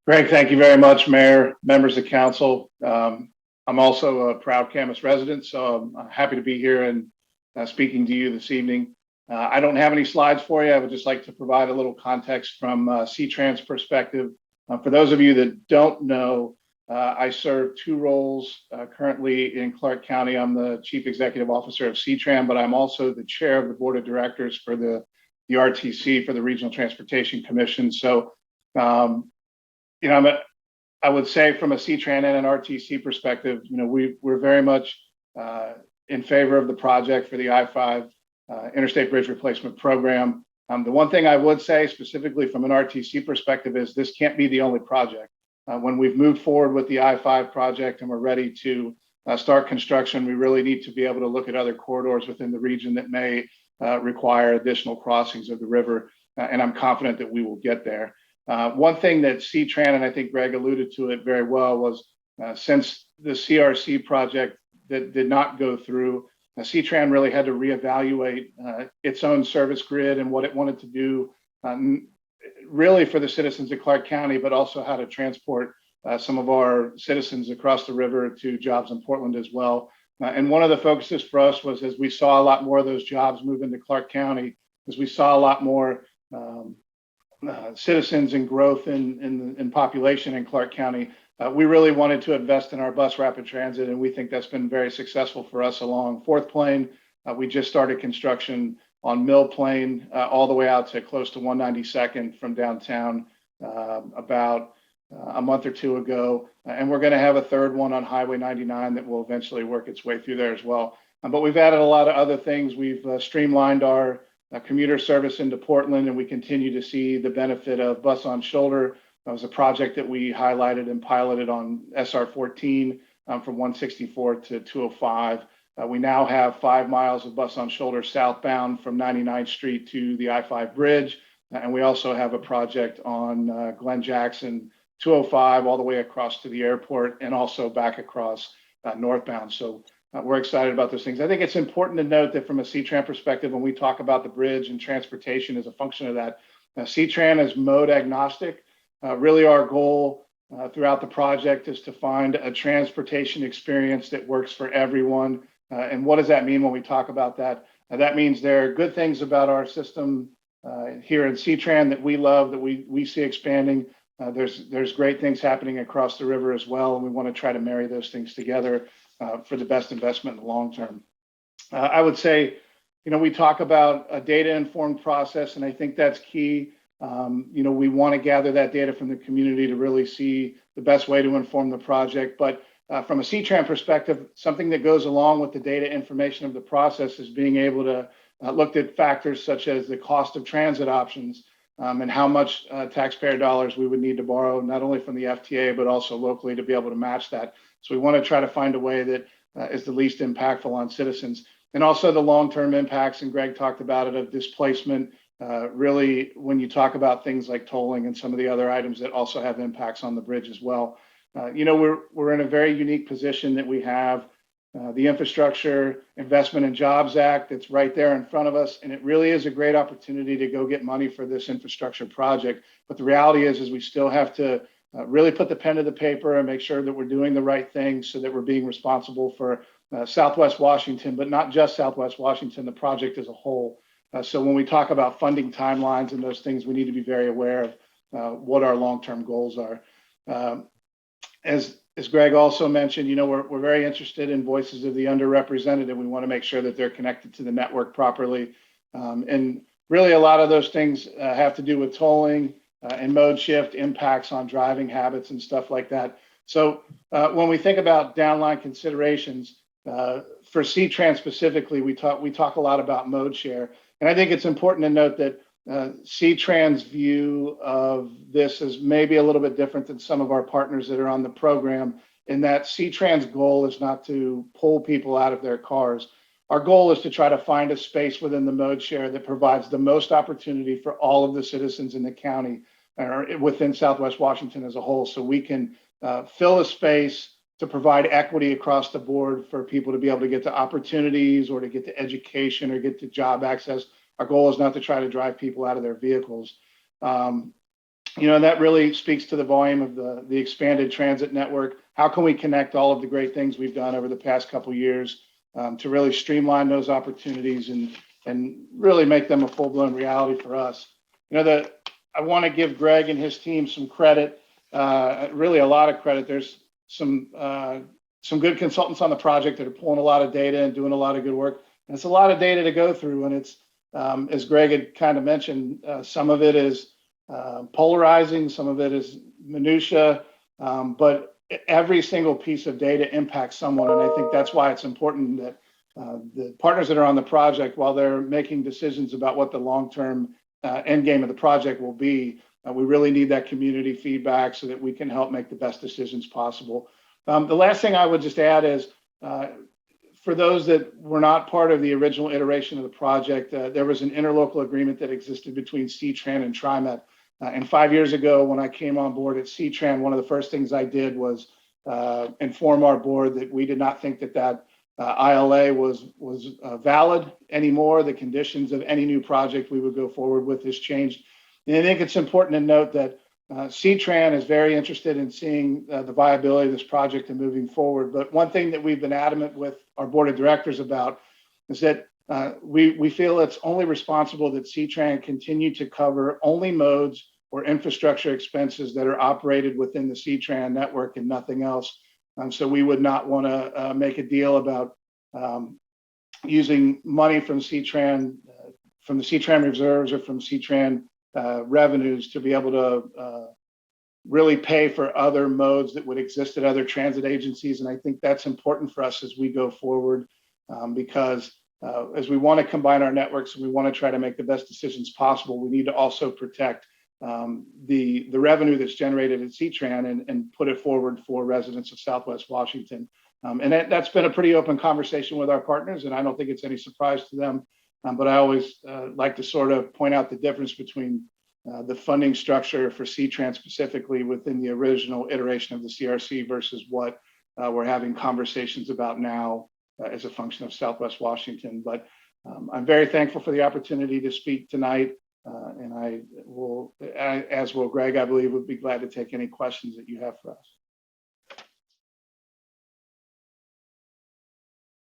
Greg, thank you very much, Mayor, members of council. I'm also a proud Camas resident, so I'm happy to be here and speaking to you this evening. I don't have any slides for you. I would just like to provide a little context from C-TRAN's perspective. For those of you that don't know, I serve two roles currently in Clark County. I'm the Chief Executive Officer of C-TRAN, but I'm also the Chair of the Board of Directors for the RTC, for the Regional Transportation Commission. So, I would say from a C-TRAN and an RTC perspective, we're very much in favor of the project for the I-5 Interstate Bridge Replacement Program. The one thing I would say specifically from an RTC perspective is this can't be the only project. When we've moved forward with the I-5 project and we're ready to start construction, we really need to be able to look at other corridors within the region that may require additional crossings of the river, and I'm confident that we will get there. One thing that C-TRAN, and I think Greg alluded to it very well, was since the CRC project that did not go through, C-TRAN really had to reevaluate its own service grid and what it wanted to do really for the citizens of Clark County, but also how to transport some of our citizens across the river to jobs in Portland as well. And one of the focuses for us was, as we saw a lot more of those jobs move into Clark County, as we saw a lot more citizens and growth in population in Clark County, we really wanted to invest in our bus rapid transit, and we think that's been very successful for us along Fourth Plain. We just started construction on Mill Plain all the way out to close to 192nd from downtown about a month or two ago, and we're going to have a third one on Highway 99 that will eventually work its way through there as well. But we've added a lot of other things. We've streamlined our commuter service into Portland, and we continue to see the benefit of bus on shoulder. That was a project that we highlighted and piloted on SR 14 from 164 to 205. We now have 5 miles of bus on shoulder southbound from 99th Street to the I-5 bridge. And we also have a project on Glen Jackson 205 all the way across to the airport and also back across northbound. So we're excited about those things. I think it's important to note that from a C-TRAN perspective, when we talk about the bridge and transportation as a function of that, C-TRAN is mode agnostic. Really our goal throughout the project is to find a transportation experience that works for everyone. And what does that mean when we talk about that? That means there are good things about our system here in C-TRAN that we love, that we see expanding. There's great things happening across the river as well, and we want to try to marry those things together for the best investment in the long term. I would say, we talk about a data-informed process, and I think that's key. We want to gather that data from the community to really see the best way to inform the project. But from a C-TRAN perspective, something that goes along with the data information of the process is being able to look at factors such as the cost of transit options and how much taxpayer dollars we would need to borrow, not only from the FTA, but also locally to be able to match that. So we want to try to find a way that is the least impactful on citizens. And also the long-term impacts, and Greg talked about it, of displacement. Really, when you talk about things like tolling and some of the other items that also have impacts on the bridge as well. We're in a very unique position that we have the Infrastructure Investment and Jobs Act that's right there in front of us, and it really is a great opportunity to go get money for this infrastructure project. But the reality is we still have to really put the pen to the paper and make sure that we're doing the right things so that we're being responsible for Southwest Washington, but not just Southwest Washington, the project as a whole. So when we talk about funding timelines and those things, we need to be very aware of what our long-term goals are. As Greg also mentioned, we're very interested in voices of the underrepresented, and we want to make sure that they're connected to the network properly. And really, a lot of those things have to do with tolling and mode shift impacts on driving habits and stuff like that. So when we think about downline considerations for C-TRAN specifically, we talk a lot about mode share, and I think it's important to note that C-TRAN's view of this is maybe a little bit different than some of our partners that are on the program, in that C-TRAN's goal is not to pull people out of their cars. Our goal is to try to find a space within the mode share that provides the most opportunity for all of the citizens in the county or within Southwest Washington as a whole, so we can fill a space to provide equity across the board for people to be able to get to opportunities or to get to education or get to job access. Our goal is not to try to drive people out of their vehicles. that really speaks to the volume of the expanded transit network. How can we connect all of the great things we've done over the past couple of years to really streamline those opportunities and really make them a full-blown reality for us? I want to give Greg and his team some credit, really a lot of credit. There's some good consultants on the project that are pulling a lot of data and doing a lot of good work. And it's a lot of data to go through, and it's as Greg had kind of mentioned, some of it is polarizing, some of it is minutia, but every single piece of data impacts someone. And I think that's why it's important that the partners that are on the project, while they're making decisions about what the long-term end game of the project will be, we really need that community feedback so that we can help make the best decisions possible. The last thing I would just add is, for those that were not part of the original iteration of the project, there was an interlocal agreement that existed between C-TRAN and TriMet. And 5 years ago, when I came on board at C-TRAN, one of the first things I did was inform our board that we did not think that ILA was valid anymore. The conditions of any new project we would go forward with has changed. And I think it's important to note that C-TRAN is very interested in seeing the viability of this project and moving forward. But one thing that we've been adamant with our board of directors about is that we feel it's only responsible that C-TRAN continue to cover only modes or infrastructure expenses that are operated within the C-TRAN network and nothing else. So we would not want to make a deal about using money from C-TRAN, from the C-TRAN reserves or from C-TRAN revenues to be able to really pay for other modes that would exist at other transit agencies. And I think that's important for us as we go forward, because as we want to combine our networks and we want to try to make the best decisions possible, we need to also protect the revenue that's generated at C-TRAN and put it forward for residents of Southwest Washington. And that's been a pretty open conversation with our partners, and I don't think it's any surprise to them. But I always like to sort of point out the difference between the funding structure for C-TRAN specifically within the original iteration of the CRC versus what we're having conversations about now as a function of Southwest Washington. But I'm very thankful for the opportunity to speak tonight. And I will, as will Greg, I believe, would be glad to take any questions that you have for us.